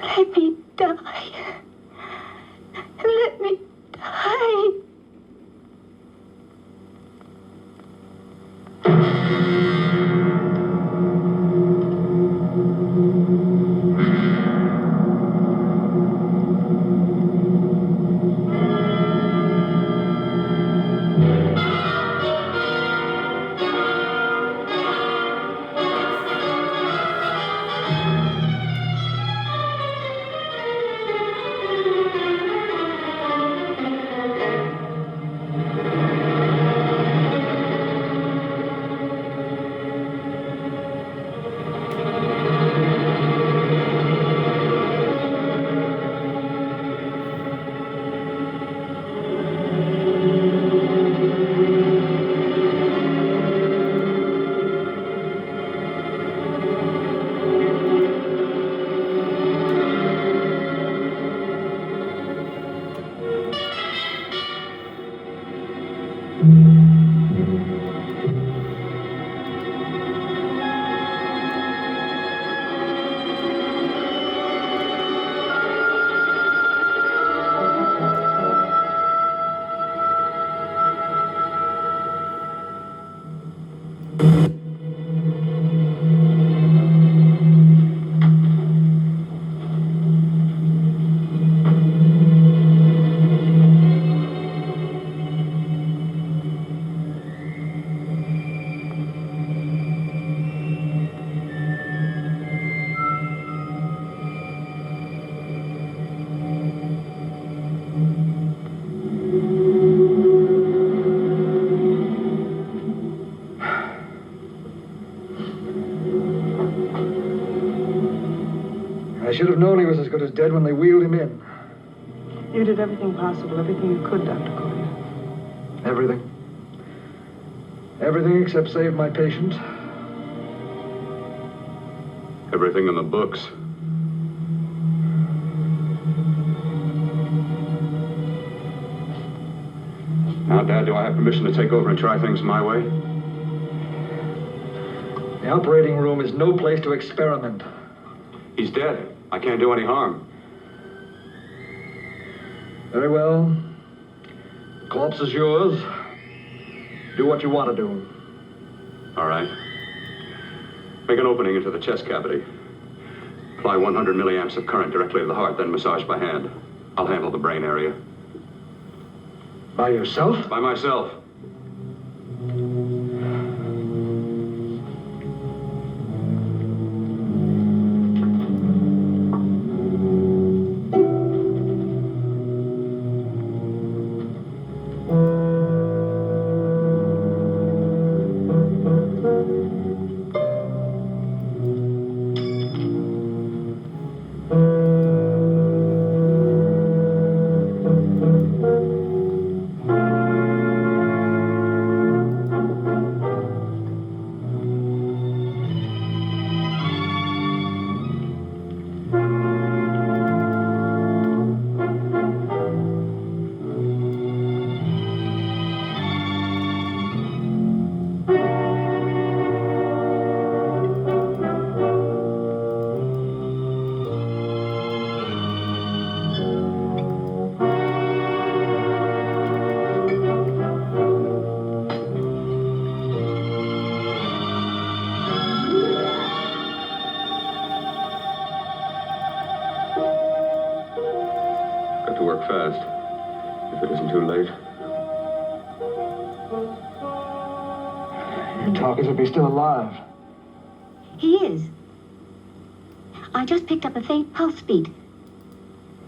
Let me die. Let me die. I should have known he was as good as dead when they wheeled him in. You did everything possible, everything you could, Dr. Collier. Everything. Everything except save my patient. Everything in the books. Now, Dad, do I have permission to take over and try things my way? The operating room is no place to experiment. He's dead. I can't do any harm. Very well. The corpse is yours. Do what you want to do. All right. Make an opening into the chest cavity. Apply 100 milliamps of current directly to the heart, then massage by hand. I'll handle the brain area. By yourself? By myself. Talk as if he's still alive. He is. I just picked up a faint pulse beat.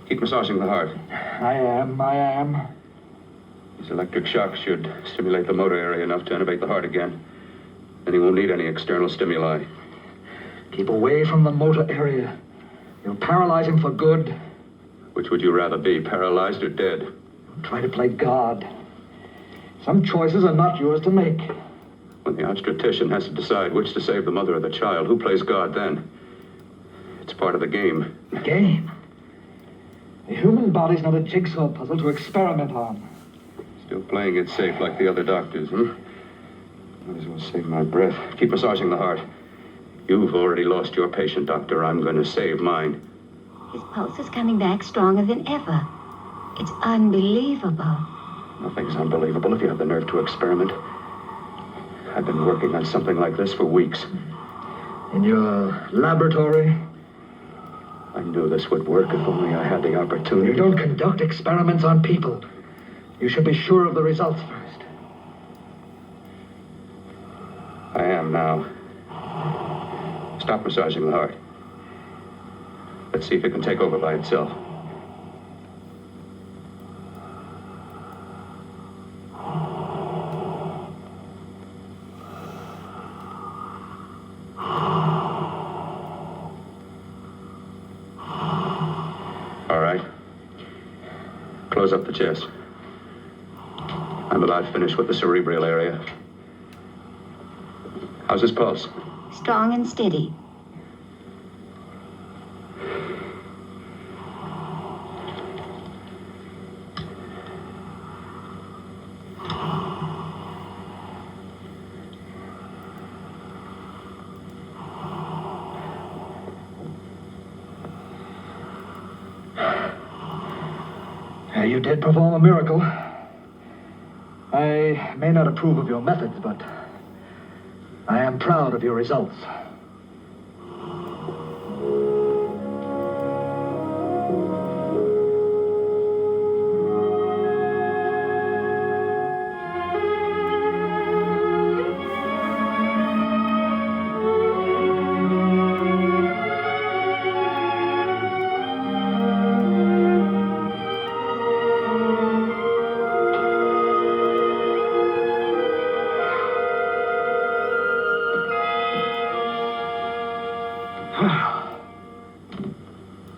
Keep massaging the heart. I am. These electric shocks should stimulate the motor area enough to innervate the heart again. Then he won't need any external stimuli. Keep away from the motor area. You'll paralyze him for good. Which would you rather be, paralyzed or dead? Try to play God. Some choices are not yours to make. When the obstetrician has to decide which to save the mother or the child, who plays God then? It's part of the game. The game? The human body's not a jigsaw puzzle to experiment on. Still playing it safe like the other doctors, Might as well save my breath. Keep massaging the heart. You've already lost your patient, Doctor. I'm going to save mine. His pulse is coming back stronger than ever. It's unbelievable. Nothing's unbelievable if you have the nerve to experiment. I've been working on something like this for weeks. In your laboratory? I knew this would work if only I had the opportunity. You don't conduct experiments on people. You should be sure of the results first. I am now. Stop massaging the heart. Let's see if it can take over by itself. All right. Close up the chest. I'm about finished with the cerebral area. How's his pulse? Strong and steady. You did perform a miracle. I may not approve of your methods, but I am proud of your results.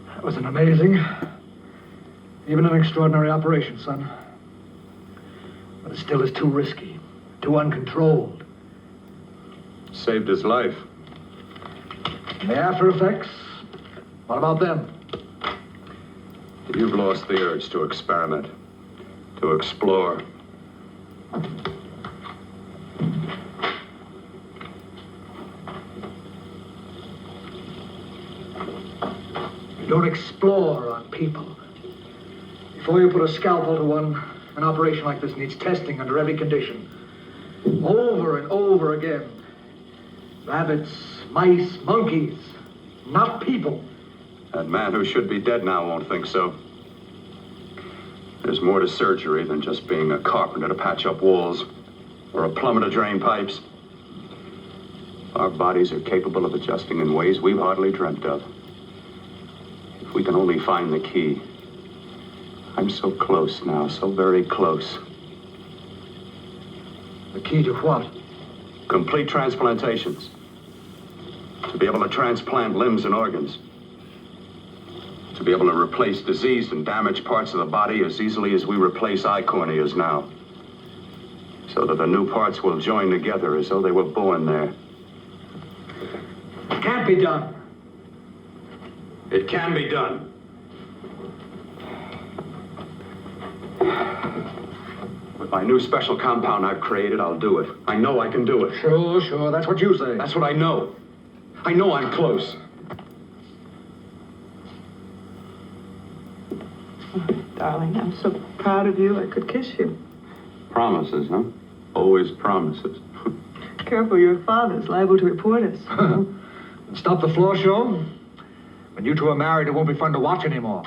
That was an amazing, even an extraordinary operation, son. But it still is too risky, too uncontrolled. Saved his life. And the after effects, what about them? You've lost the urge to experiment, to explore. You don't explore on people. Before you put a scalpel to one, an operation like this needs testing under every condition. Over and over again. Rabbits, mice, monkeys, not people. That man who should be dead now won't think so. There's more to surgery than just being a carpenter to patch up walls or a plumber to drain pipes. Our bodies are capable of adjusting in ways we've hardly dreamt of. If we can only find the key. I'm so close now, so very close. The key to what? Complete transplantations. To be able to transplant limbs and organs. To be able to replace diseased and damaged parts of the body as easily as we replace eye corneas now. So that the new parts will join together as though they were born there. It can't be done. It can be done. With my new special compound I've created, I'll do it. I know I can do it. Sure, that's what you say. That's what I know. I know I'm close. Darling, I'm so proud of you, I could kiss you. Promises, huh? Always promises. Careful, your father's liable to report us. Stop the floor show. When you two are married, it won't be fun to watch anymore.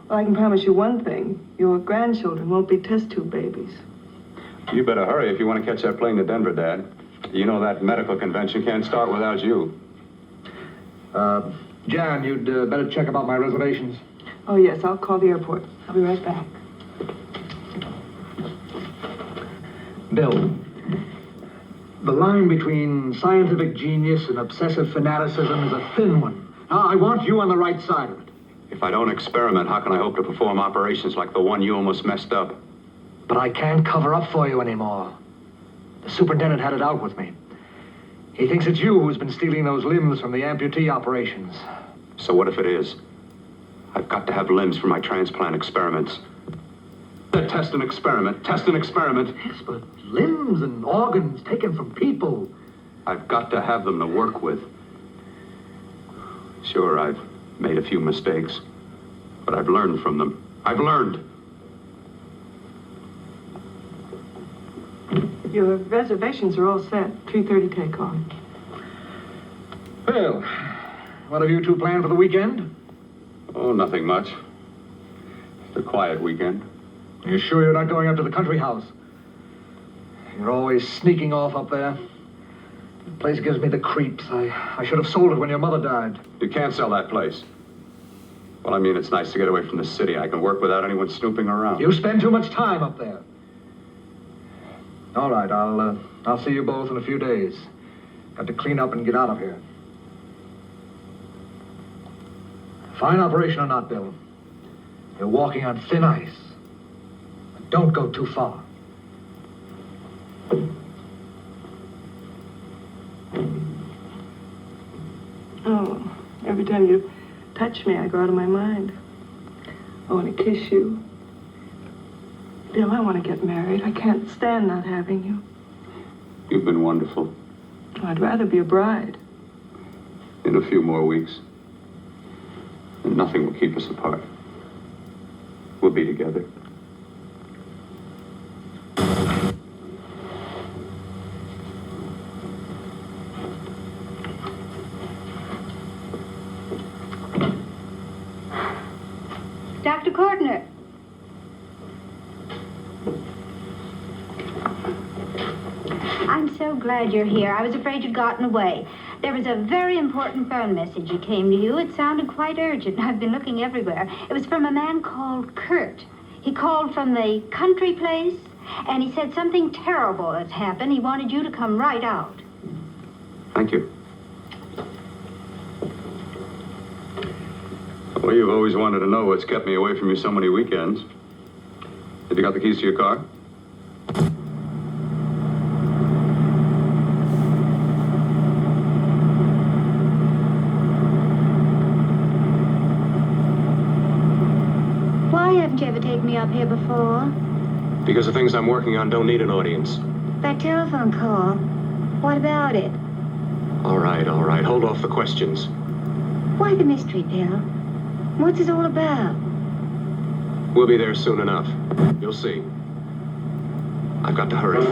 Well, I can promise you one thing. Your grandchildren won't be test tube babies. You better hurry if you want to catch that plane to Denver, Dad. You know that medical convention can't start without you. Jan, you'd better check about my reservations. Oh, yes, I'll call the airport. I'll be right back. Bill, the line between scientific genius and obsessive fanaticism is a thin one. Now, I want you on the right side of it. If I don't experiment, how can I hope to perform operations like the one you almost messed up? But I can't cover up for you anymore. The superintendent had it out with me. He thinks it's you who's been stealing those limbs from the amputee operations. So what if it is? I've got to have limbs for my transplant experiments. Test and experiment, test and experiment. Yes, but limbs and organs taken from people. I've got to have them to work with. Sure, I've made a few mistakes. But I've learned from them. I've learned. Your reservations are all set. 3:30 takeoff. Well, what have you two planned for the weekend? Oh, nothing much. It's a quiet weekend. Are you sure you're not going up to the country house? You're always sneaking off up there. The place gives me the creeps. I should have sold it when your mother died. You can't sell that place. Well, I mean, it's nice to get away from the city. I can work without anyone snooping around. You spend too much time up there. All right, I'll see you both in a few days. Got to clean up and get out of here. Fine operation or not, Bill. You're walking on thin ice. But don't go too far. Oh, every time you touch me, I go out of my mind. I want to kiss you. Bill, I want to get married. I can't stand not having you. You've been wonderful. I'd rather be a bride. In a few more weeks. And nothing will keep us apart. We'll be together. Dr. Cordner. I'm so glad you're here. I was afraid you'd gotten away. There was a very important phone message that came to you. It sounded quite urgent. I've been looking everywhere. It was from a man called Kurt. He called from the country place, and he said something terrible has happened. He wanted you to come right out. Thank you. Well, you've always wanted to know what's kept me away from you so many weekends. Have you got the keys to your car? Why haven't you ever taken me up here before? Because the things I'm working on don't need an audience. That telephone call. What about it? All right. Hold off the questions. Why the mystery, Bill? What's it all about? We'll be there soon enough. You'll see. I've got to hurry.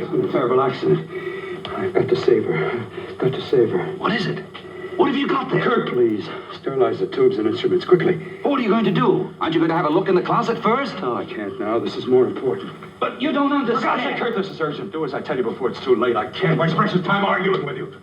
It's been a terrible accident. I've got to save her. Got to save her. What is it? What have you got there? Kurt, please. Sterilize the tubes and instruments quickly. What are you going to do? Aren't you going to have a look in the closet first? No, I can't now. This is more important. But you don't For God's sake, understand. Kurt, this is urgent. Do as I tell you before it's too late. I can't waste precious time arguing with you.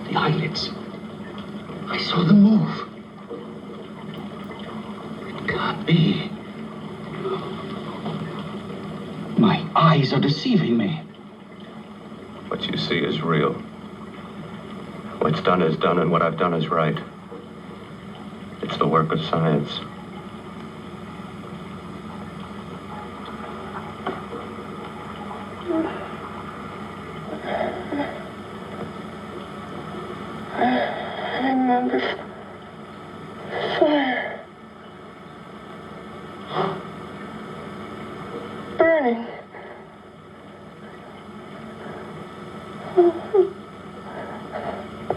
The eyelids. I saw them move. It can't be. My eyes are deceiving me. What you see is real. What's done is done, and what I've done is right. It's the work of science. I remember fire. Burning.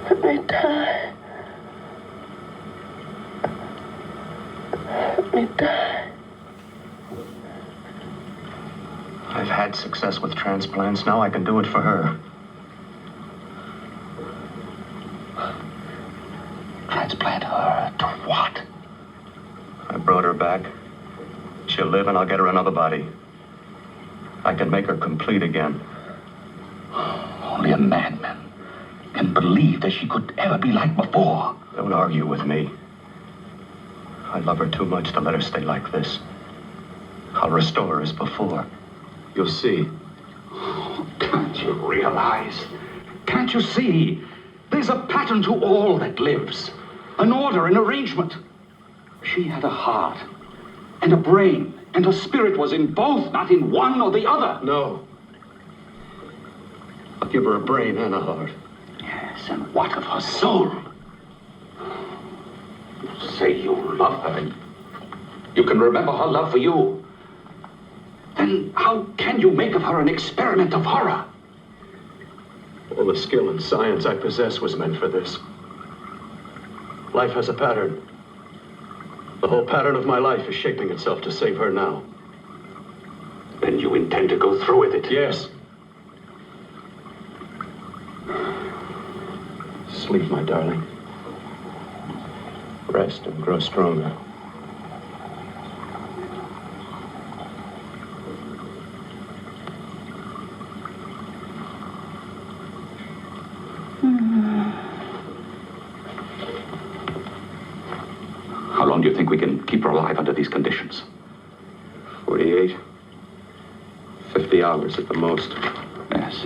Let me die. Let me die. I've had success with transplants. Now I can do it for her. Transplant her to what? I brought her back. She'll live, and I'll get her another body. I can make her complete again. Only a madman can believe that she could ever be like before. Don't argue with me. I love her too much to let her stay like this. I'll restore her as before. You'll see. Can't you realize? Can't you see? There's a pattern to all that lives. An order, an arrangement. She had a heart and a brain, and her spirit was in both, not in one or the other. No. I'll give her a brain and a heart. Yes, and what of her soul? You say you love her, and you can remember her love for you. Then how can you make of her an experiment of horror? All the skill and science I possess was meant for this. Life has a pattern. The whole pattern of my life is shaping itself to save her now. Then you intend to go through with it? Yes. Sleep, my darling. Rest and grow stronger. How long do you think we can keep her alive under these conditions? 48. 50 hours at the most. Yes.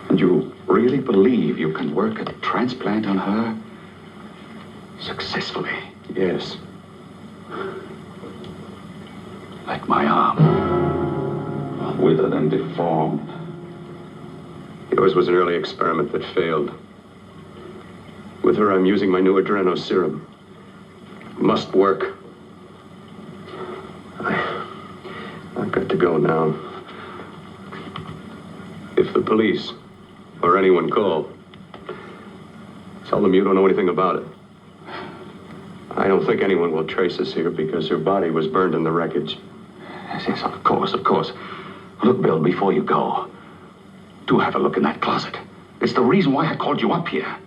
And you really believe you can work a transplant on her successfully? Yes. Like my arm. Withered and deformed. Yours was an early experiment that failed. With her, I'm using my new adreno serum. Must work. I've got to go now. If the police or anyone call, tell them you don't know anything about it. I don't think anyone will trace us here because her body was burned in the wreckage. Yes, of course, of course. Look, Bill, before you go, do have a look in that closet. It's the reason why I called you up here.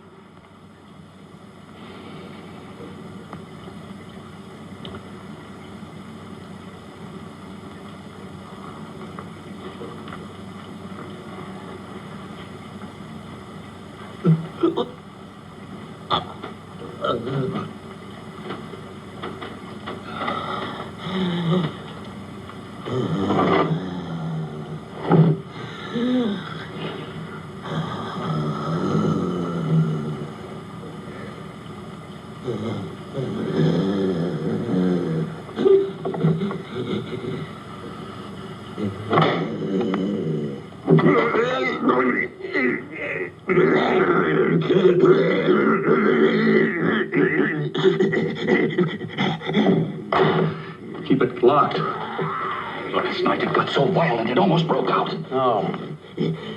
Keep it locked. Last night it got so violent it almost broke out. Oh,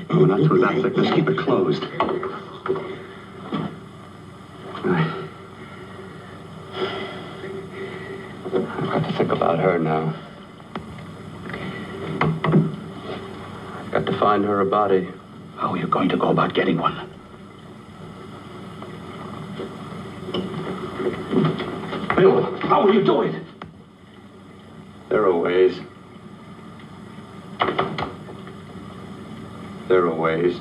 not through that thickness. Keep it closed. I've got to think about her now. I've got to find her a body. How are you going to go about getting one? Bill, how will you do it? There are ways. There are ways.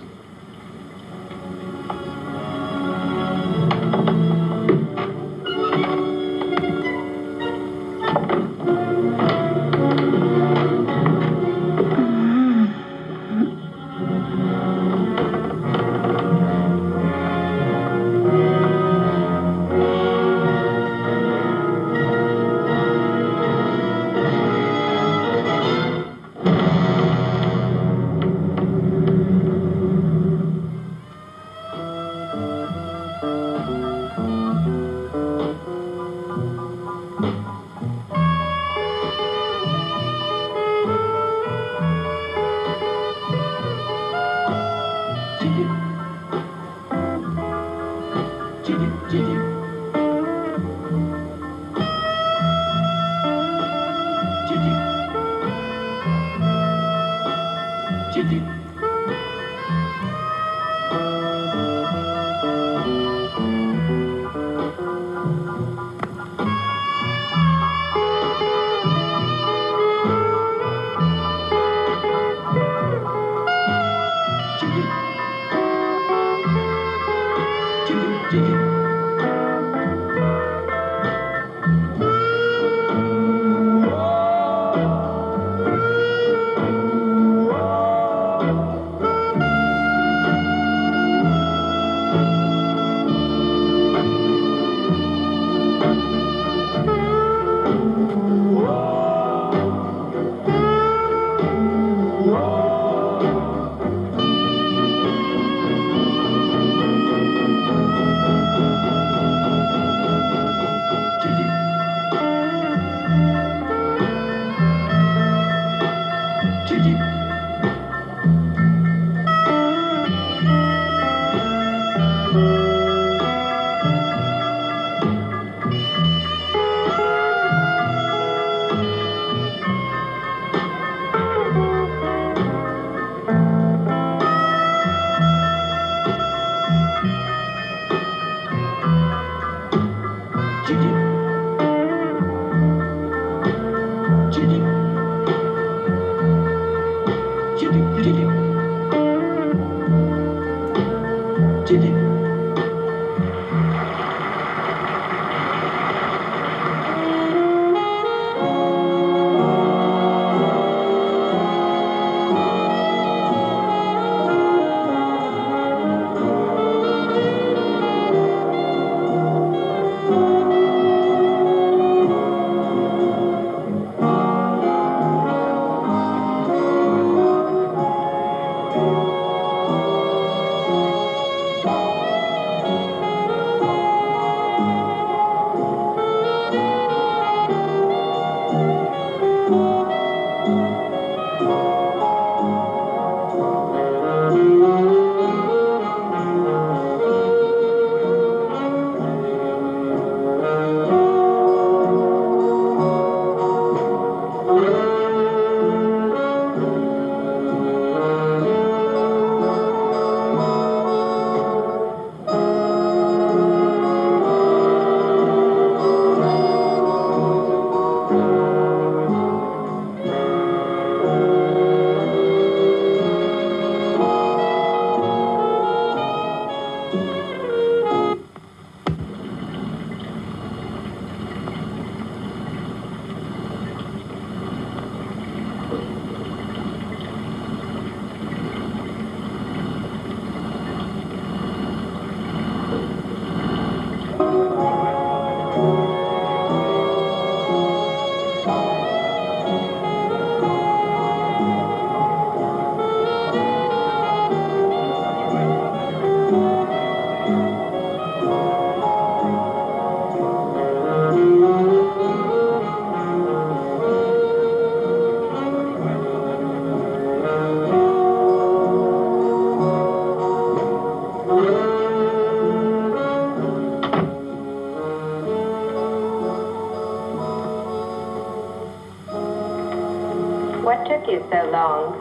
What took you so long?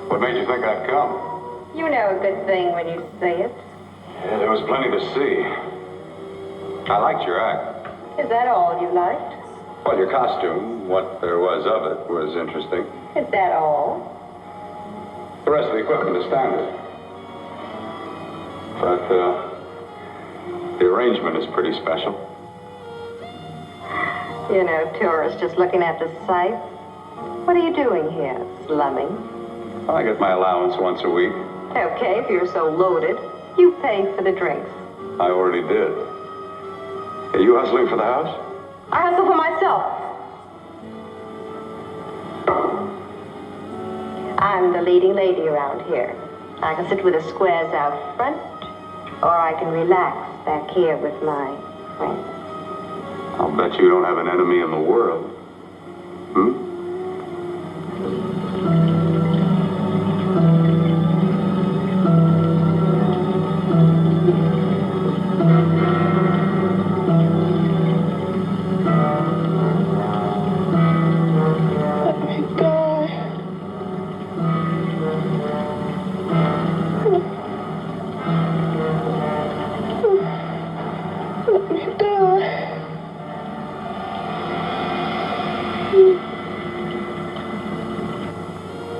What made you think I'd come? You know a good thing when you say it. Yeah, there was plenty to see. I liked your act. Is that all you liked? Well, your costume, what there was of it, was interesting. Is that all? The rest of the equipment is standard. But, the arrangement is pretty special. You know, tourists just looking at the sights. What are you doing here? Slumming? I get my allowance once a week. Okay, if you're so loaded, you pay for the drinks. I already did. Are you hustling for the house? I hustle for myself. I'm the leading lady around here. I can sit with the squares out front, or I can relax back here with my friends. I'll bet you don't have an enemy in the world. Hmm?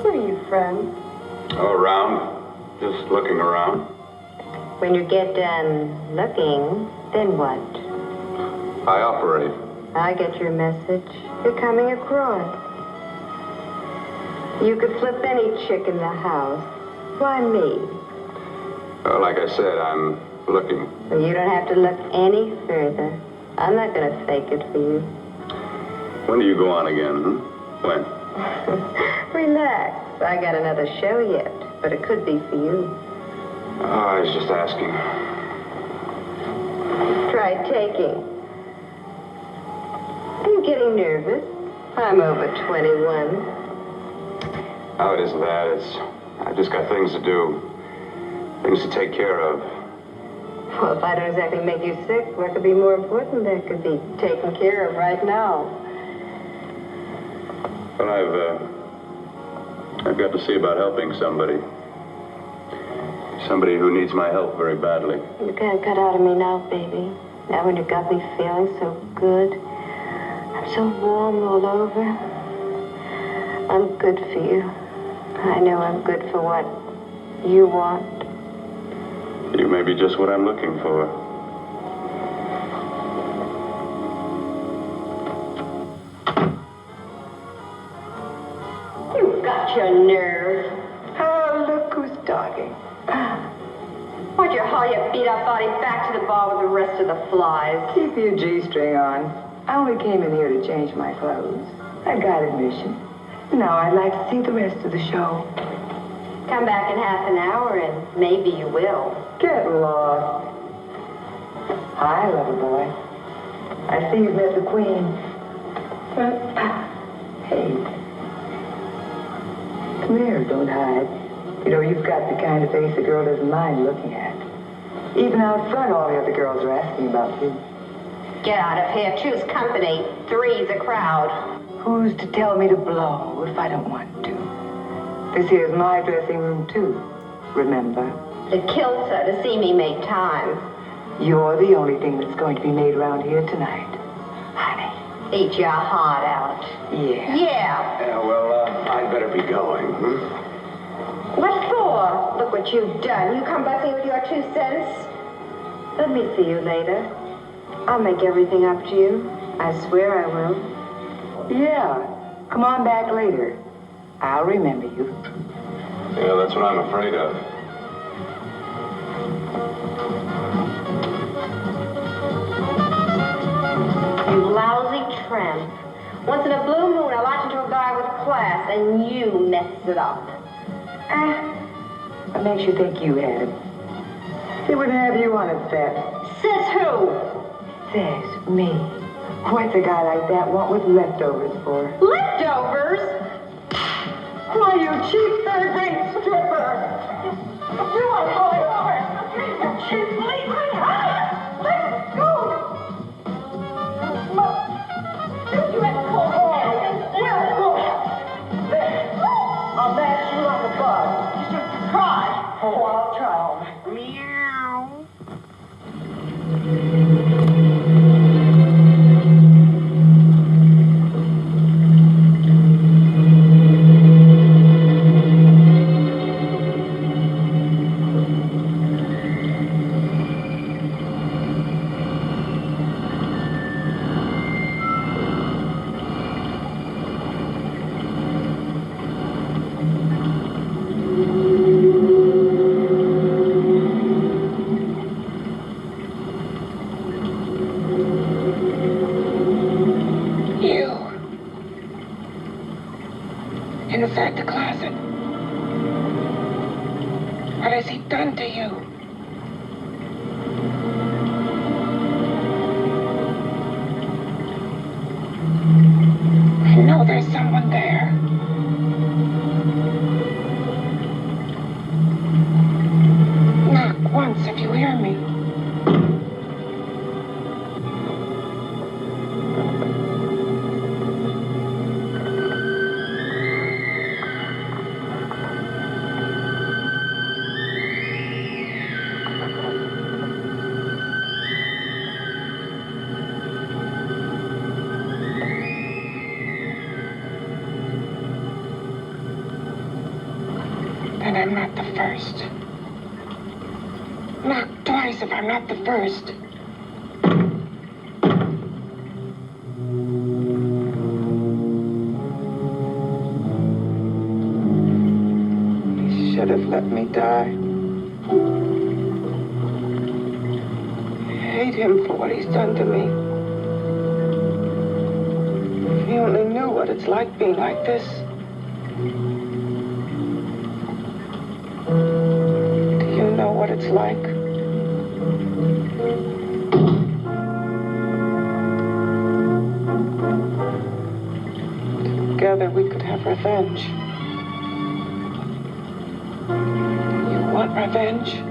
Where are you from? Oh, around. Just looking around. When you get done looking, then what? I operate. I get your message. You're coming across. You could flip any chick in the house. Why me? Well, like I said, I'm looking. Well, you don't have to look any further. I'm not going to fake it for you. When do you go on again, hmm? When? Relax. I got another show yet, but it could be for you. Oh, I was just asking. Try taking. Are you getting nervous? I'm over 21. Oh, it isn't that. I've just got things to do. Things to take care of. Well, if I don't exactly make you sick, what could be more important that could be taken care of right now? Well, I've got to see about helping somebody. Somebody who needs my help very badly. You can't cut out of me now, baby. Now when you got me feeling so good. I'm so warm all over. I'm good for you. I know I'm good for what you want. You may be just what I'm looking for. You've got your nerve. Oh, look who's talking. Why'd you haul your beat-up body back to the bar with the rest of the flies? Keep your G-string on. I only came in here to change my clothes. I got admission. Now I'd like to see the rest of the show. Come back in half an hour and maybe you will. Get lost. Hi, lover boy. I see you've met the queen. Hey. Come here, don't hide. You know, you've got the kind of face a girl doesn't mind looking at. Even out front, all the other girls are asking about you. Get out of here. Choose company. Three's a crowd. Who's to tell me to blow if I don't want to? This here's my dressing room, too. Remember? It kills her to see me make time. You're the only thing that's going to be made around here tonight. Honey. Eat your heart out. Yeah. Yeah. Yeah, well, I'd better be going. Hmm? What for? Look what you've done. You come buzzing with your 2 cents. Let me see you later. I'll make everything up to you. I swear I will. Yeah. Come on back later. I'll remember you. Yeah, that's what I'm afraid of. You lousy tramp. Once in a blue moon, I latch into a guy with class, and you messed it up. What makes you think you had him? He wouldn't have you on his set. Says who? Says me. What's a guy like that want with leftovers for? Leftovers? Why, you cheap third-rate stripper! You are falling over! You cheap bleeding! Let go! You have to pull. There. Inside the closet. What has he done to you? I know there's someone there. Knock once if you hear me. Then I'm not the first. Knock twice if I'm not the first. He should have let me die. I hate him for what he's done to me. If he only knew what it's like being like this. Do you know what it's like? Together we could have revenge. You want revenge?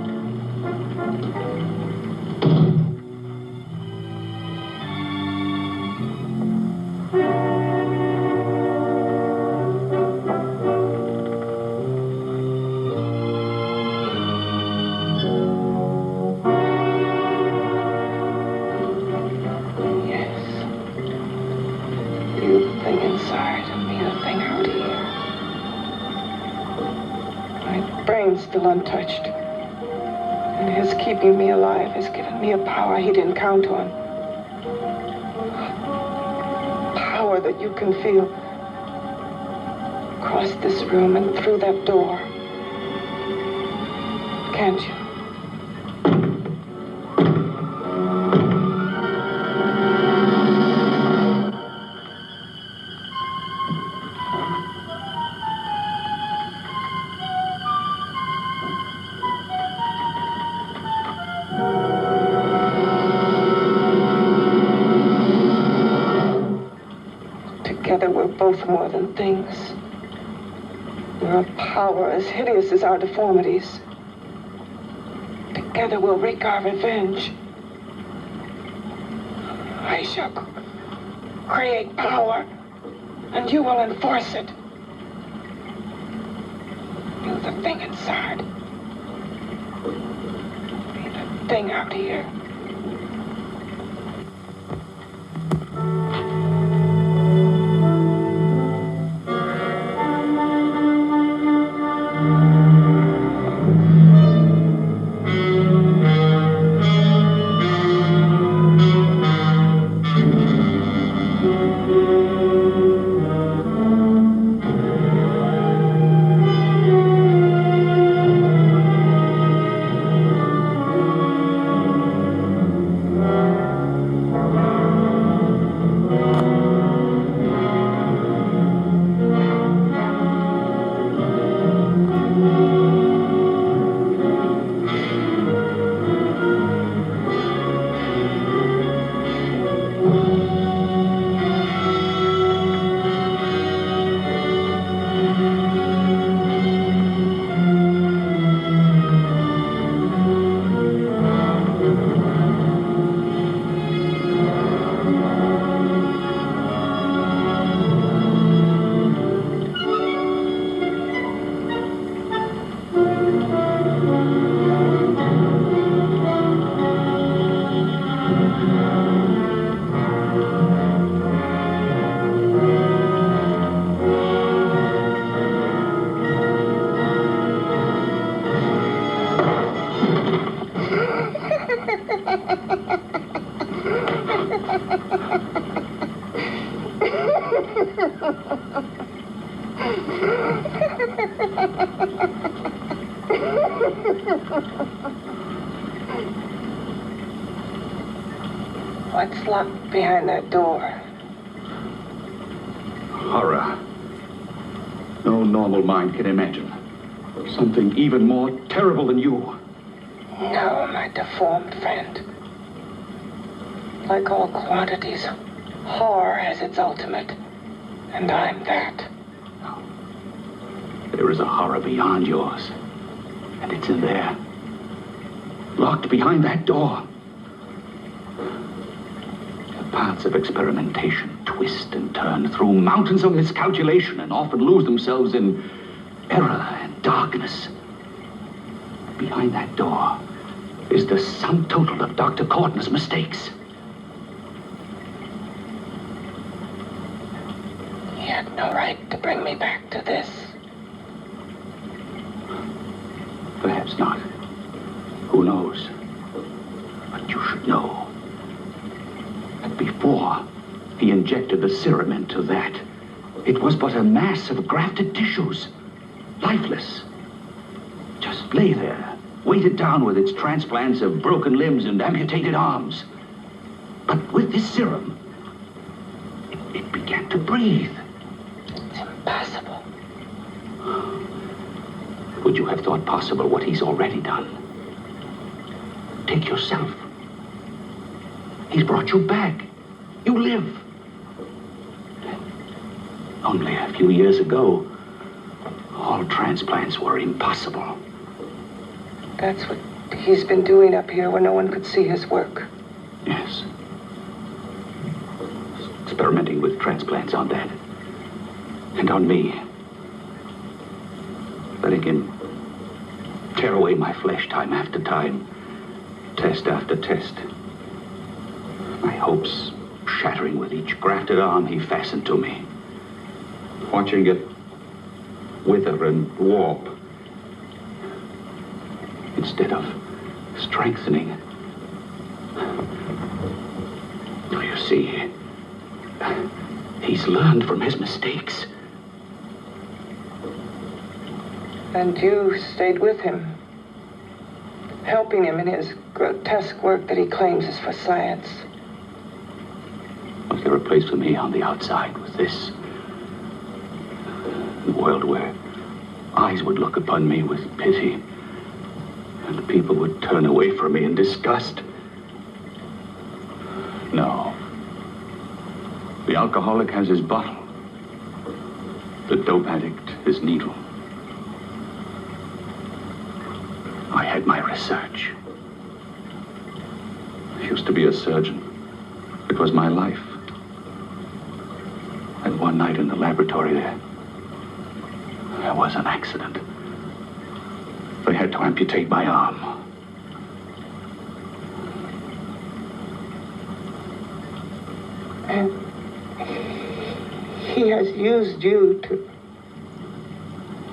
Still untouched. And his keeping me alive has given me a power he didn't count on. Power that you can feel across this room and through that door. Can't you? Together we're both more than things. We're a power as hideous as our deformities. Together we'll wreak our revenge. I shall create power, and you will enforce it. You the thing inside. Be the thing out here. What's locked behind that door? Horror. no normal mind can imagine. Something even more terrible than you. No, my deformed friend. Like all quantities, horror has its ultimate. And I'm that. There is a horror beyond yours. And it's in there. Locked behind that door. The paths of experimentation twist and turn through mountains of miscalculation and often lose themselves in error and darkness. Behind that door is the sum total of Dr. Corton's mistakes. He had no right to bring me back to this. Perhaps not. Who knows? But you should know that before he injected the serum into that, it was but a mass of grafted tissues, lifeless. Just lay there, weighted down with its transplants of broken limbs and amputated arms. But with this serum, it began to breathe. It's impossible. Would you have thought possible what he's already done? Take yourself. He's brought you back. You live. Only a few years ago, all transplants were impossible. That's what he's been doing up here where no one could see his work. Yes. Experimenting with transplants on that. And on me. Letting him tear away my flesh time after time, test after test. My hopes shattering with each grafted arm he fastened to me. Watching it wither and warp instead of strengthening. Do you see? He's learned from his mistakes. And you stayed with him, helping him in his grotesque work that he claims is for science. Was there a place for me on the outside with this? A world where eyes would look upon me with pity, and people would turn away from me in disgust? No. The alcoholic has his bottle. The dope addict his needle. I had my research. I used to be a surgeon. It was my life. And one night in the laboratory there was an accident. They had to amputate my arm. And he has used you to...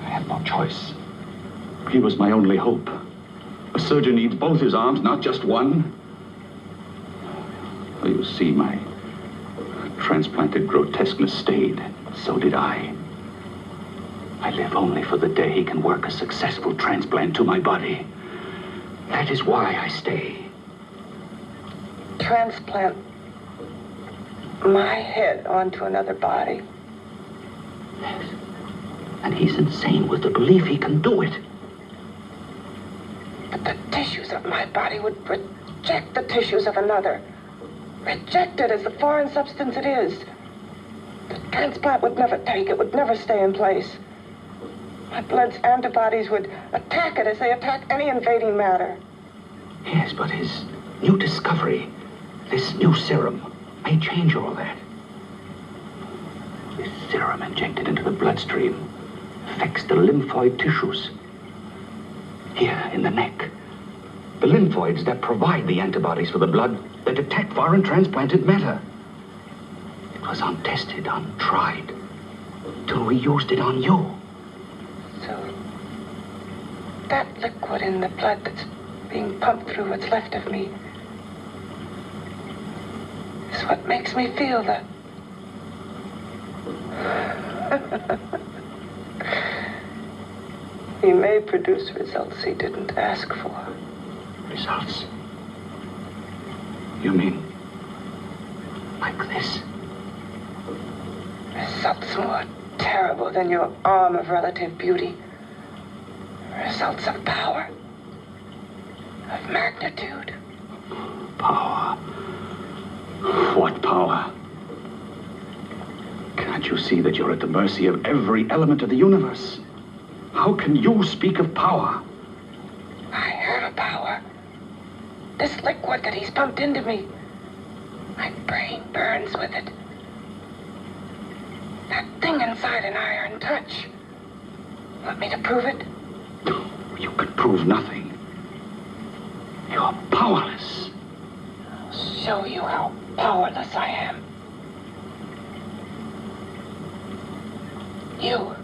I had no choice. He was my only hope. A surgeon needs both his arms, not just one. Well, you see, my transplanted grotesqueness stayed. So did I. I live only for the day he can work a successful transplant to my body. That is why I stay. Transplant my head onto another body. Yes. And he's insane with the belief he can do it. But the tissues of my body would reject the tissues of another. Reject it as the foreign substance it is. The transplant would never take it, would never stay in place. My blood's antibodies would attack it as they attack any invading matter. Yes, but his new discovery, this new serum, may change all that. This serum injected into the bloodstream affects the lymphoid tissues. Here in the neck. The lymphoids that provide the antibodies for the blood that detect foreign transplanted matter. It was untested, untried, till we used it on you. So, that liquid in the blood that's being pumped through what's left of me is what makes me feel that. He may produce results he didn't ask for. Results? You mean like this? Results more terrible than your arm of relative beauty. Results of power, of magnitude. Power. What power? Can't you see that you're at the mercy of every element of the universe? How can you speak of power? I have a power. This liquid that he's pumped into me. My brain burns with it. That thing inside an iron touch. Want me to prove it? You could prove nothing. You're powerless. I'll show you how powerless I am. You.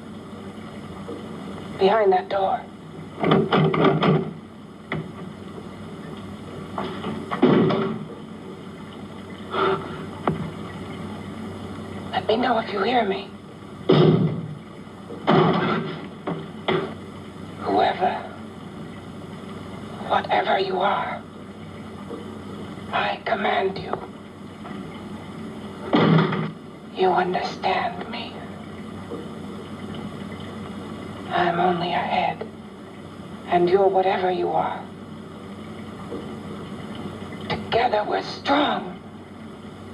Behind that door. Let me know if you hear me. Whoever, whatever you are, I command you. You understand me. I'm only a head, and you're whatever you are. Together we're strong,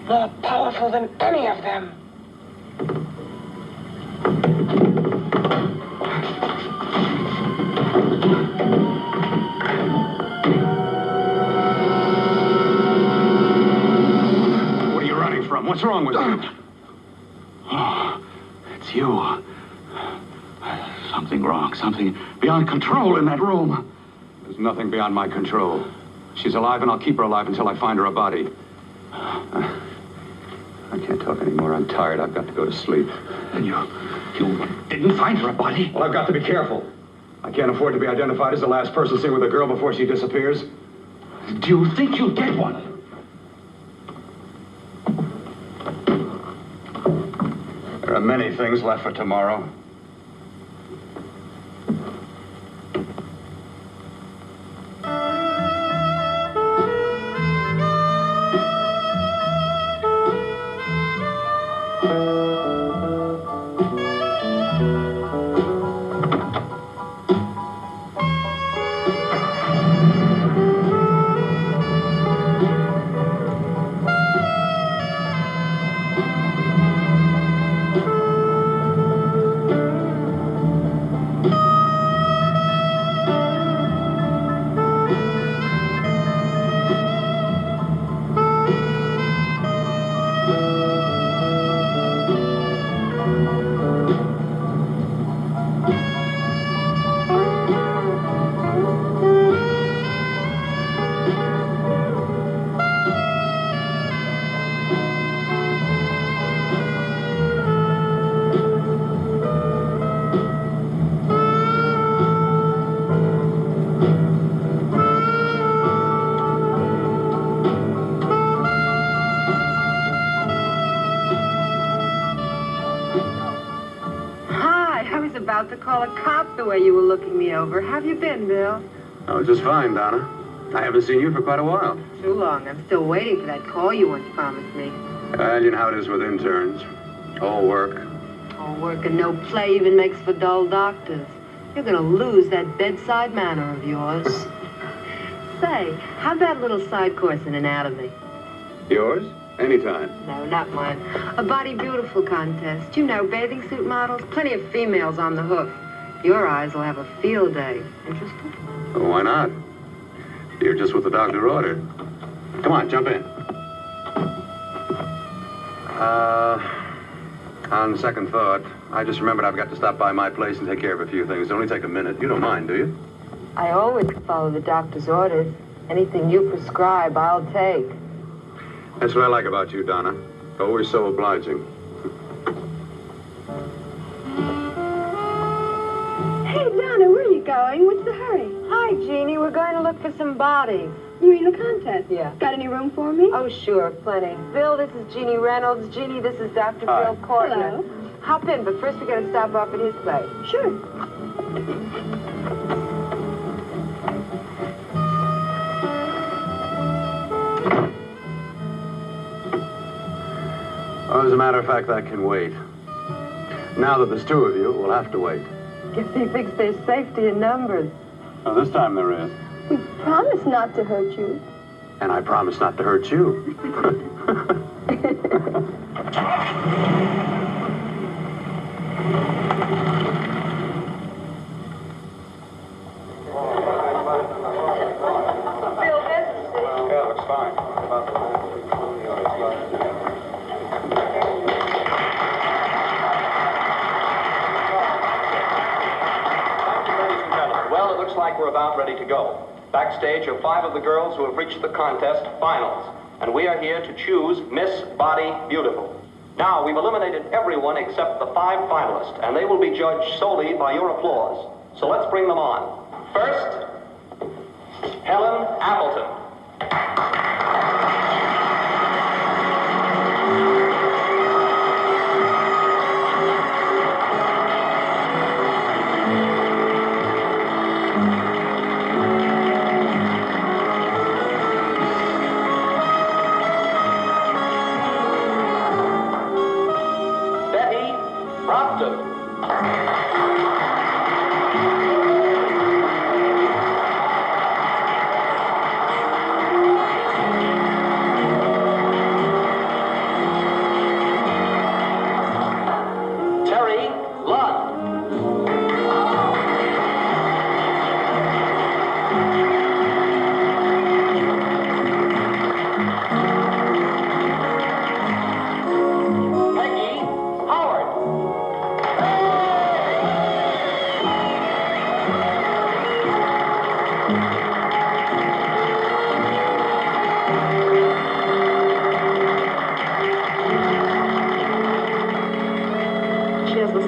more powerful than any of them. What are you running from? What's wrong with you? Oh, it's you. Something wrong, something beyond control in that room. There's nothing beyond my control. She's alive, and I'll keep her alive until I find her a body. I can't talk anymore. I'm tired. I've got to go to sleep. And you didn't find her a body? Well, I've got to be careful. I can't afford to be identified as the last person seen with a girl before she disappears. Do you think you'll get one? There are many things left for tomorrow. About to call a cop the way you were looking me over. How have you been, Bill? Oh, just fine, Donna. I haven't seen you for quite a while. Too long. I'm still waiting for that call you once promised me. Well, you know how it is with interns. All work. All work and no play even makes for dull doctors. You're gonna lose that bedside manner of yours. Say, how about a little side course in anatomy? Yours? Anytime. No, not mine. A Body Beautiful contest. You know, bathing suit models. Plenty of females on the hoof. Your eyes will have a field day. Interested? Well, why not? You're just what the doctor ordered. Come on, jump in. On second thought, I just remembered I've got to stop by my place and take care of a few things. It'll only take a minute. You don't mind, do you? I always follow the doctor's orders. Anything you prescribe, I'll take. That's what I like about you, Donna. Always so obliging. Hey, Donna, where are you going? What's the hurry? Hi, Jeannie. We're going to look for some bodies. You mean a contest? Yeah. Got any room for me? Oh, sure, plenty. Bill, this is Jeannie Reynolds. Jeannie, this is Dr. Hi. Phil Cortland. Hello. Hop in, but first we got to stop off at his place. Sure. Well, as a matter of fact, that can wait. Now that there's two of you, we'll have to wait. Guess he thinks there's safety in numbers. Well, this time there is. We promise not to hurt you. And I promise not to hurt you. Well, it looks like we're about ready to go. Backstage are 5 of the girls who have reached the contest finals, and we are here to choose Miss Body Beautiful. Now, we've eliminated everyone except the 5 finalists, and they will be judged solely by your applause. So let's bring them on. First, Helen Appleton.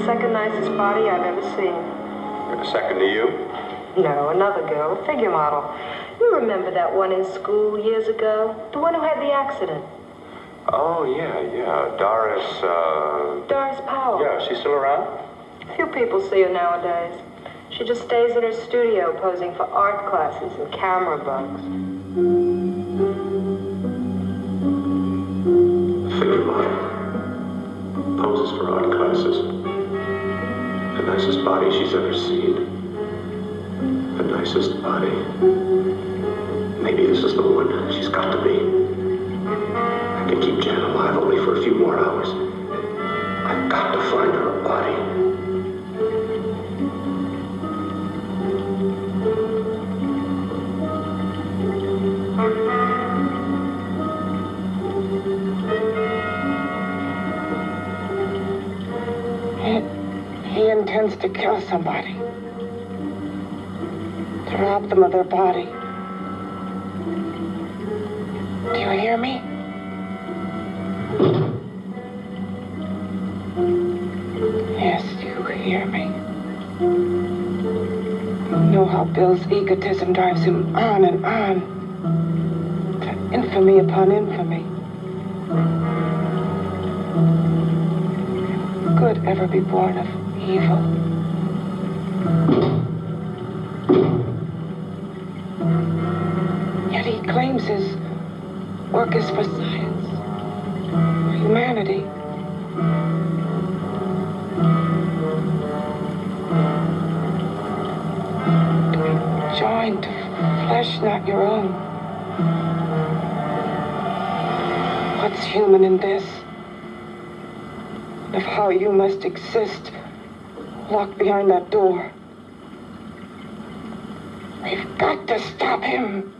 Second nicest body I've ever seen. Second to you? No, another girl, a figure model. You remember that one in school years ago? The one who had the accident. Oh, yeah. Doris, Doris Powell. Yeah, she's still around? Few people see her nowadays. She just stays in her studio posing for art classes and camera bugs. Figure model. Poses for art classes. The nicest body she's ever seen. The nicest body. Maybe this is the one. She's got to be. I can keep Jan alive only for a few more hours. I've got to find her body. He intends to kill somebody. To rob them of their body. Do you hear me? Yes, you hear me. You know how Bill's egotism drives him on and on. To infamy upon infamy. Could ever be born of evil. Yet he claims his work is for science, for humanity. To be joined to flesh not your own. What's human in this? Of how you must exist, locked behind that door. We've got to stop him.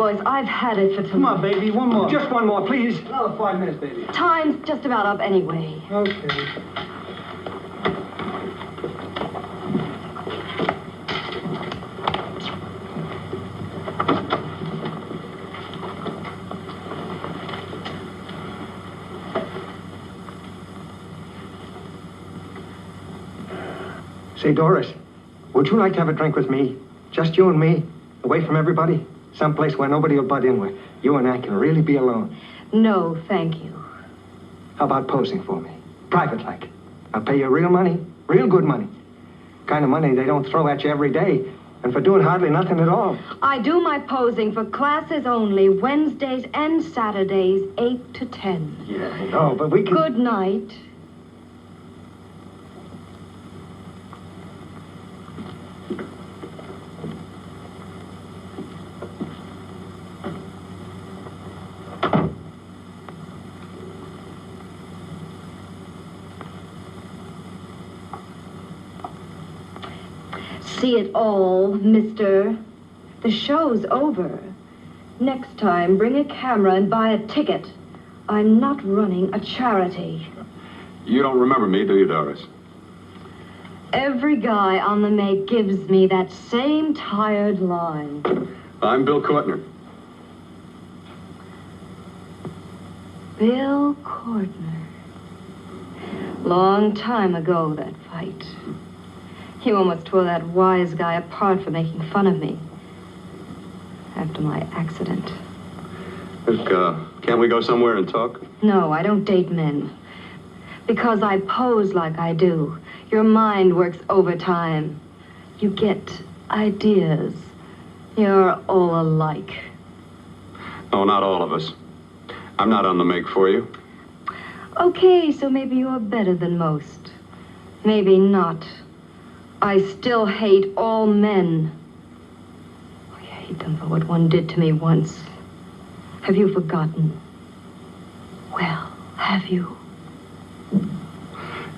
boys. I've had it for tonight. Come on, baby, one more. Just one more, please. Another 5 minutes, baby. Time's just about up anyway. Okay. Say, Doris, would you like to have a drink with me? Just you and me, away from everybody? Someplace where nobody will butt in, where you and I can really be alone. No, thank you. How about posing for me? Private like. I'll pay you real money, real good money. Kind of money they don't throw at you every day, and for doing hardly nothing at all. I do my posing for classes only, Wednesdays and Saturdays, 8 to 10. Yeah, I know, but we can... Good night. See it all, mister. The show's over. Next time, bring a camera and buy a ticket. I'm not running a charity. You don't remember me, do you, Doris? Every guy on the make gives me that same tired line. I'm Bill Courtner. Bill Courtner. Long time ago, that fight. You almost tore that wise guy apart for making fun of me. After my accident. Look, can't we go somewhere and talk? No, I don't date men. Because I pose like I do. Your mind works overtime. You get ideas. You're all alike. Oh, not all of us. I'm not on the make for you. Okay, so maybe you're better than most. Maybe not. I still hate all men. I hate them for what one did to me once. Have you forgotten? Well, have you?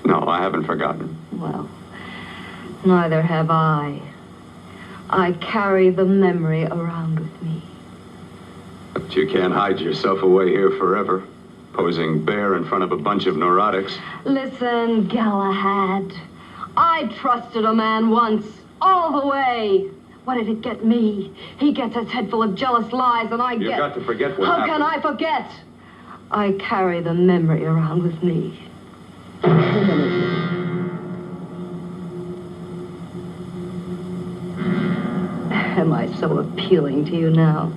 No, I haven't forgotten. Well, neither have I. I carry the memory around with me. But you can't hide yourself away here forever, posing bare in front of a bunch of neurotics. Listen, Galahad. I trusted a man once, all the way. What did it get me? He gets his head full of jealous lies, and You've got to forget what How happened. can I forget? I carry the memory around with me. Am I so appealing to you now?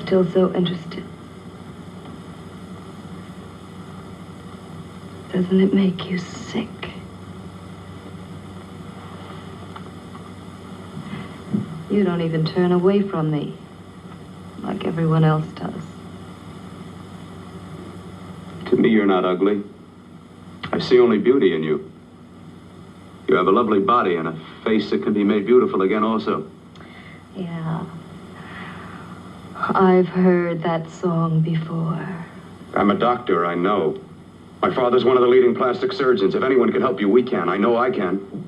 Still so interested? Doesn't it make you sick? You don't even turn away from me, like everyone else does. To me, you're not ugly. I see only beauty in you. You have a lovely body and a face that can be made beautiful again also. Yeah. I've heard that song before. I'm a doctor, I know. My father's one of the leading plastic surgeons. If anyone can help you, we can. I know I can.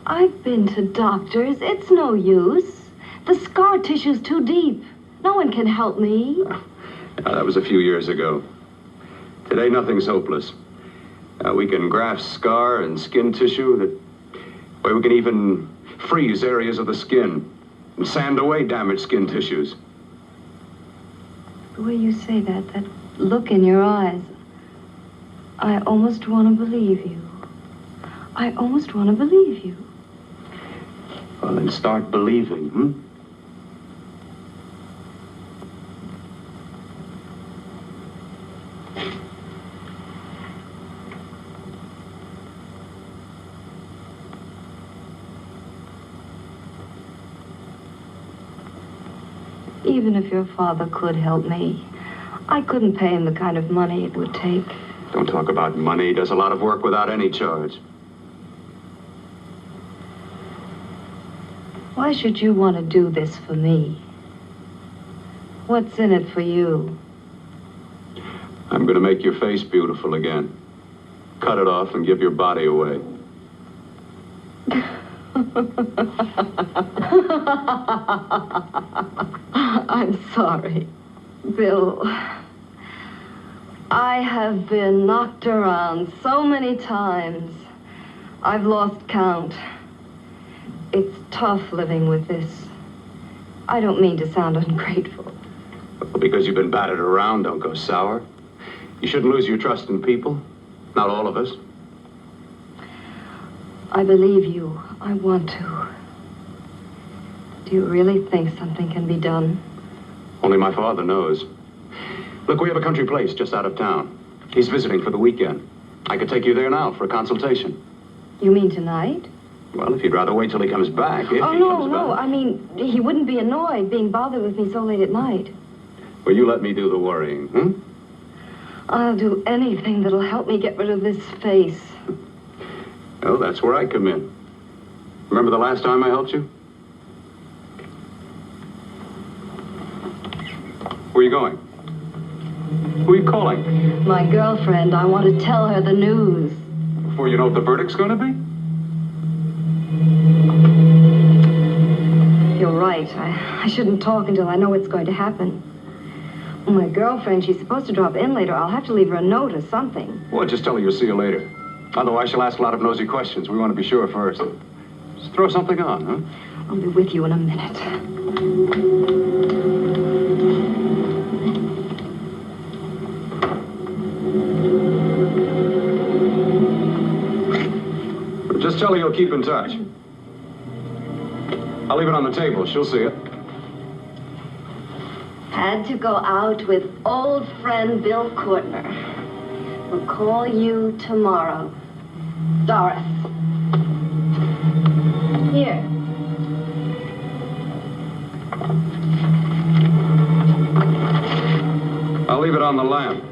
I've been to doctors. It's no use. The scar tissue's too deep. No one can help me. That was a few years ago. Today, nothing's hopeless. We can graft scar and skin tissue we can even freeze areas of the skin and sand away damaged skin tissues. The way you say that look in your eyes, I almost want to believe you. I almost want to believe you. Well, then start believing, hmm? Even if your father could help me, I couldn't pay him the kind of money it would take. Don't talk about money. He does a lot of work without any charge. Why should you want to do this for me? What's in it for you? I'm going to make your face beautiful again. Cut it off and give your body away. I'm sorry, Bill. I have been knocked around so many times. I've lost count. It's tough living with this. I don't mean to sound ungrateful. Well, because you've been battered around, don't go sour. You shouldn't lose your trust in people. Not all of us. I believe you. I want to. Do you really think something can be done? Only my father knows. Look, we have a country place just out of town. He's visiting for the weekend. I could take you there now for a consultation. You mean tonight? Well, if you'd rather wait till he comes back, if he comes no. back. I mean, he wouldn't be annoyed being bothered with me so late at night. Well, you let me do the worrying, hmm? I'll do anything that'll help me get rid of this face. Well, that's where I come in. Remember the last time I helped you? Where are you going? Who are you calling? My girlfriend. I want to tell her the news. Before you know what the verdict's going to be? You're right. I shouldn't talk until I know what's going to happen. My girlfriend, she's supposed to drop in later. I'll have to leave her a note or something. Well, just tell her you'll see you later. Otherwise, she'll ask a lot of nosy questions. We want to be sure first. Just throw something on, huh? I'll be with you in a minute. Just tell her you'll keep in touch. I'll leave it on the table. She'll see it. Had to go out with old friend Bill Courtner. We'll call you tomorrow. Doris. Here. I'll leave it on the lamp.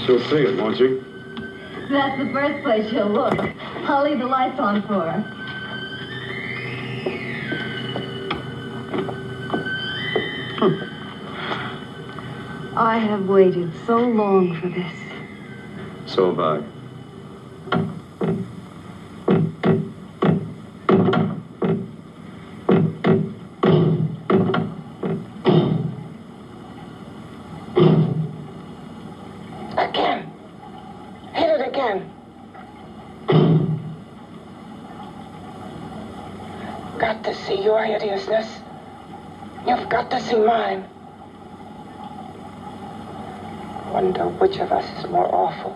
She'll see it, won't she? That's the first place she'll look. I'll leave the lights on for her. I have waited so long for this. So have I. Again. Hit it again. Got to see your hideousness. You've got to see mine. Wonder which of us is more awful.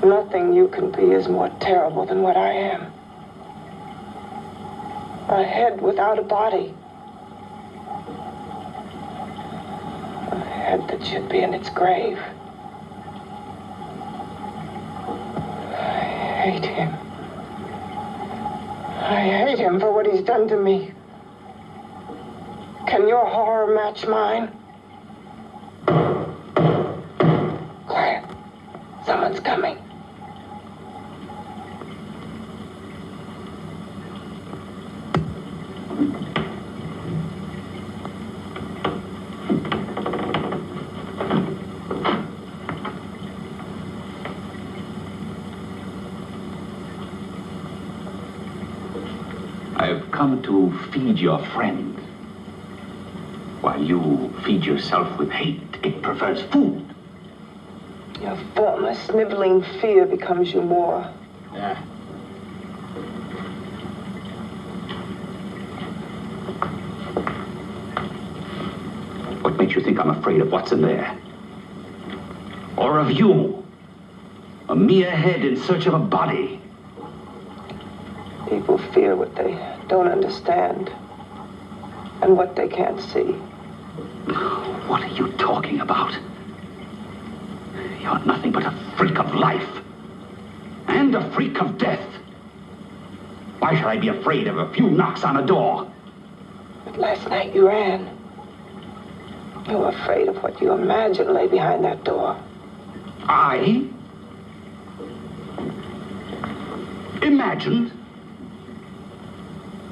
Nothing you can be is more terrible than what I am. A head without a body. A head that should be in its grave. I hate him. I hate him for what he's done to me. Can your horror match mine? Quiet. Someone's coming. I've come to feed your friend. While you feed yourself with hate, it prefers food. Your former sniveling fear becomes you more. Yeah. What makes you think I'm afraid of what's in there? Or of you? A mere head in search of a body. People fear what they don't understand and what they can't see. What are you talking about? You're nothing but a freak of life. And a freak of death. Why should I be afraid of a few knocks on a door? But last night you ran. You were afraid of what you imagined lay behind that door. I? Imagined?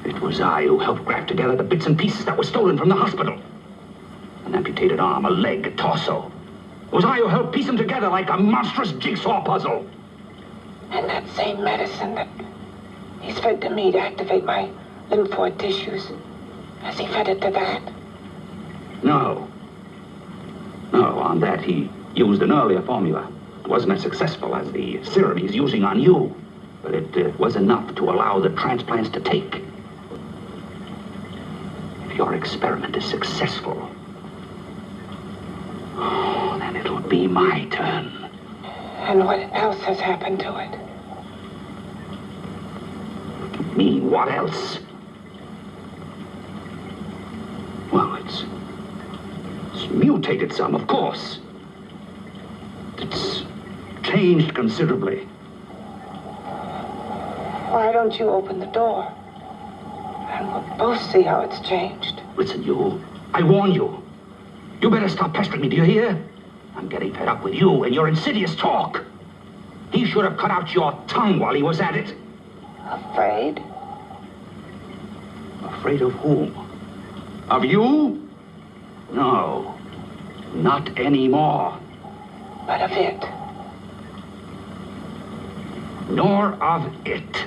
It was I who helped graft together the bits and pieces that were stolen from the hospital. An amputated arm, a leg, a torso. It was I who helped piece them together like a monstrous jigsaw puzzle. And that same medicine that he's fed to me to activate my lymphoid tissues, has he fed it to that? No. No, on that he used an earlier formula. It wasn't as successful as the serum he's using on you, but it was enough to allow the transplants to take. If your experiment is successful, then it'll be my turn. And what else has happened to it? Me, what else? Well, it's mutated some, of course. It's changed considerably. Why don't you open the door? And we'll both see how it's changed. Listen, you. I warn you. You better stop pestering me, do you hear? I'm getting fed up with you and your insidious talk. He should have cut out your tongue while he was at it. Afraid? Afraid of whom? Of you? No. Not anymore. But of it. Nor of it.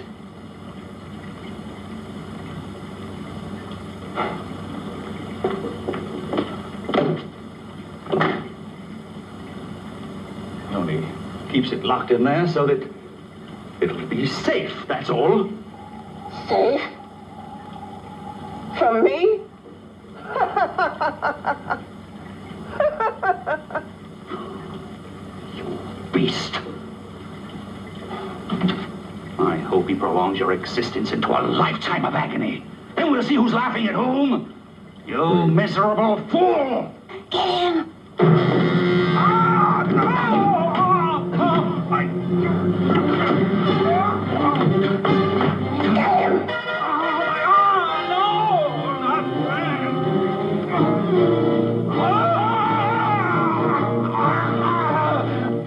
Only keeps it locked in there so that it'll be safe, that's all. Safe? From me? You beast. I hope he prolongs your existence into a lifetime of agony. Then we'll see who's laughing at whom. You miserable fool! Get him! Ah, no! Get him!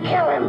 Kill him!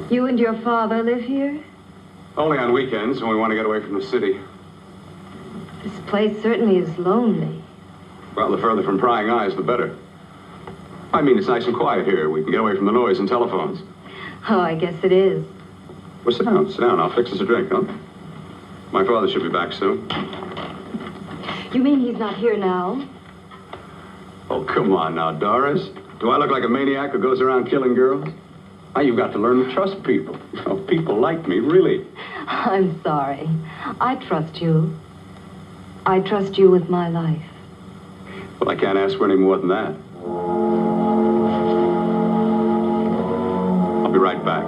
You and your father live here? Only on weekends when we want to get away from the city. This place certainly is lonely. Well, the further from prying eyes, the better. I mean, it's nice and quiet here. We can get away from the noise and telephones. Oh, I guess it is. Well, sit down, sit down. I'll fix us a drink, huh? My father should be back soon. You mean he's not here now? Oh, come on now, Doris. Do I look like a maniac who goes around killing girls? Now, you've got to learn to trust people. Oh, people like me, really. I'm sorry. I trust you. I trust you with my life. Well, I can't ask for any more than that. I'll be right back.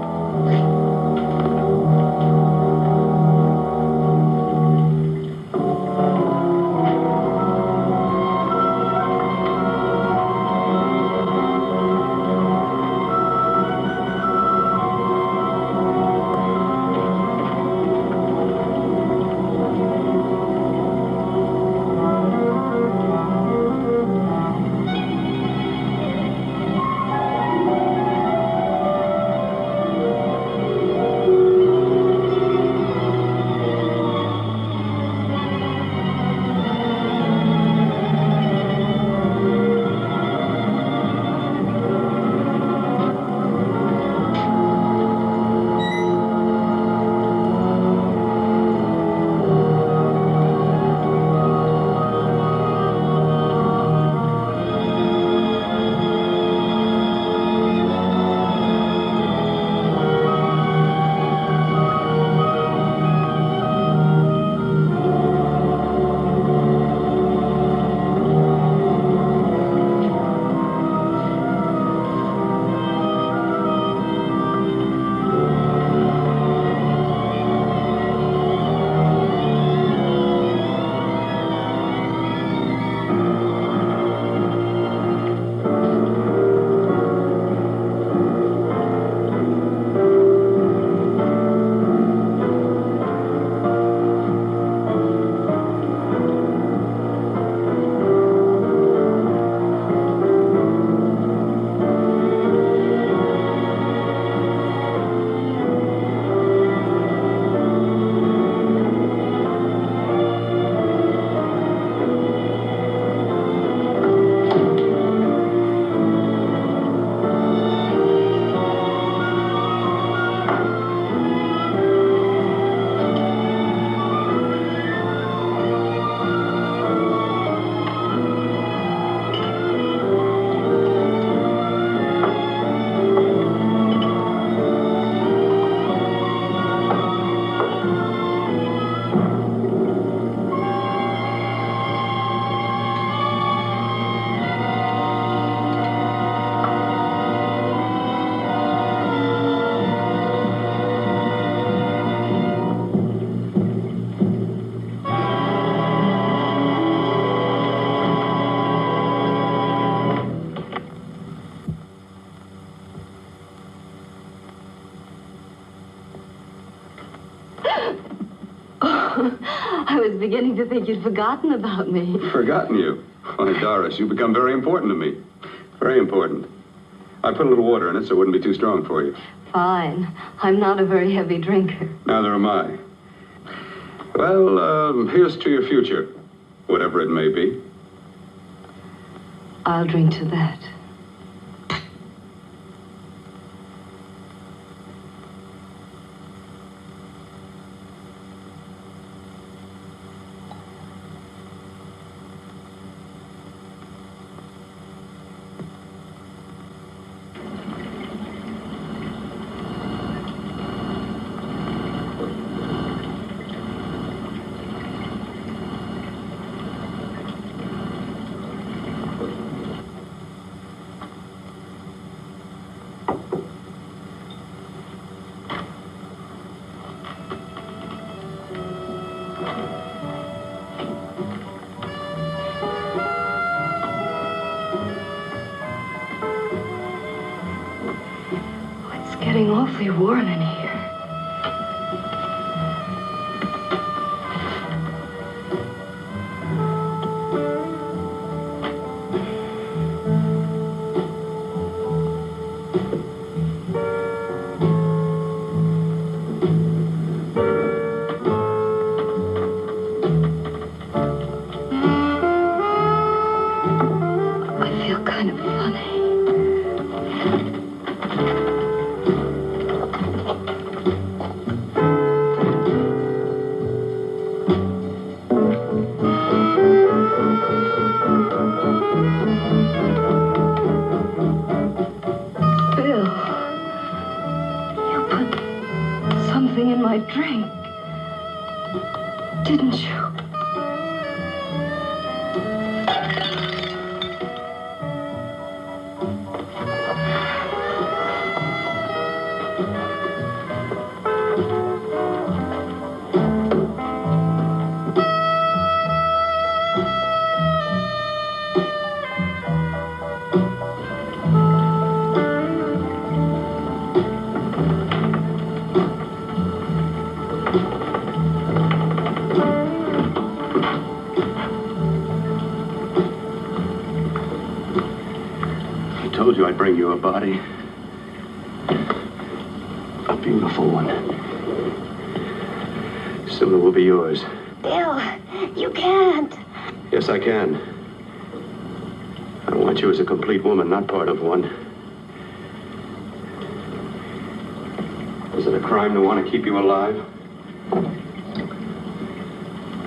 I was beginning to think you'd forgotten about me. Forgotten you? Why, Doris, you've become very important to me. Very important. I put a little water in it so it wouldn't be too strong for you. Fine. I'm not a very heavy drinker. Neither am I. Well, here's to your future, whatever it may be. I'll drink to that. Getting awfully warm in here. kind of funny. Bill, you put something in my drink, didn't you? I told you I'd bring you a body. A beautiful one. Soon it will be yours. Bill, you can't. Yes, I can. I want you as a complete woman, not part of one. Is it a crime to want to keep you alive?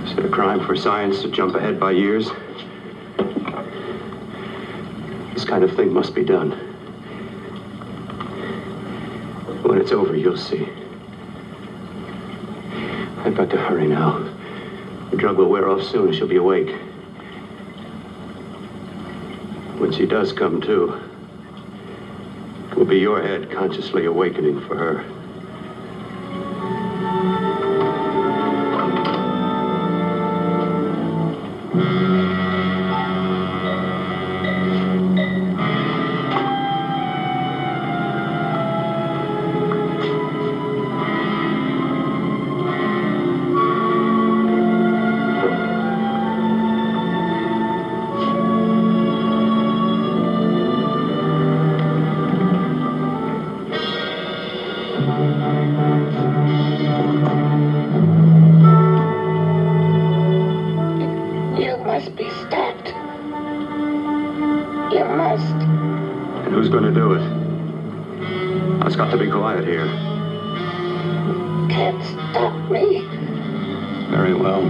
Is it a crime for science to jump ahead by years? This kind of thing must be done. When it's over, you'll see. I've got to hurry now. The drug will wear off soon and she'll be awake. When she does come to, it will be your head consciously awakening for her. You must be stopped. You must. And who's going to do it? It's got to be quiet here. Can't stop me. Very well.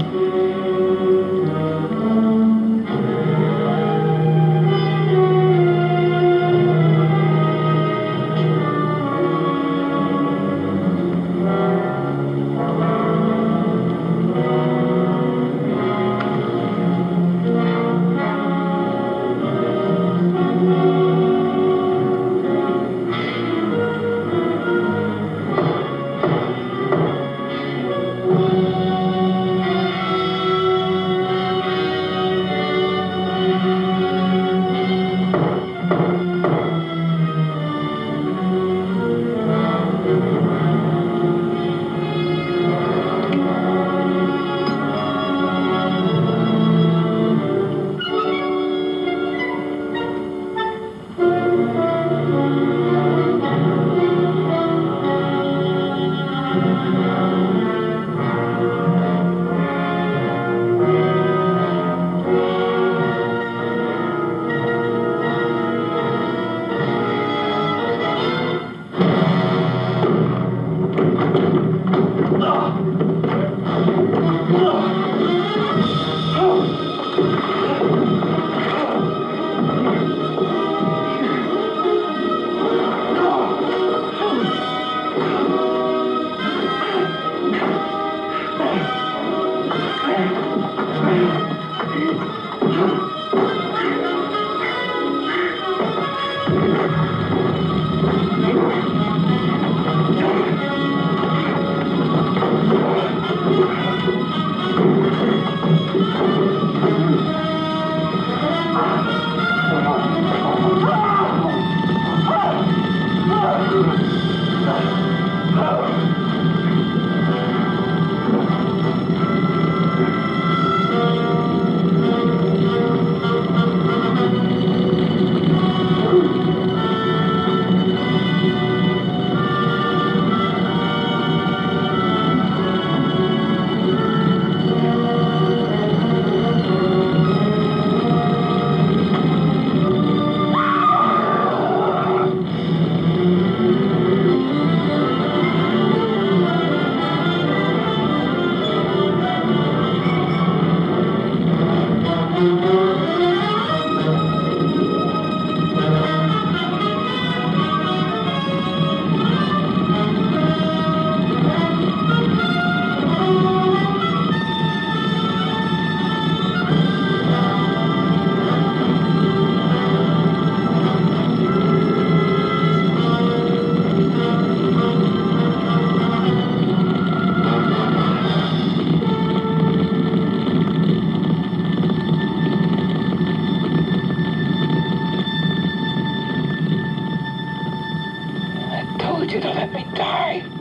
Hey!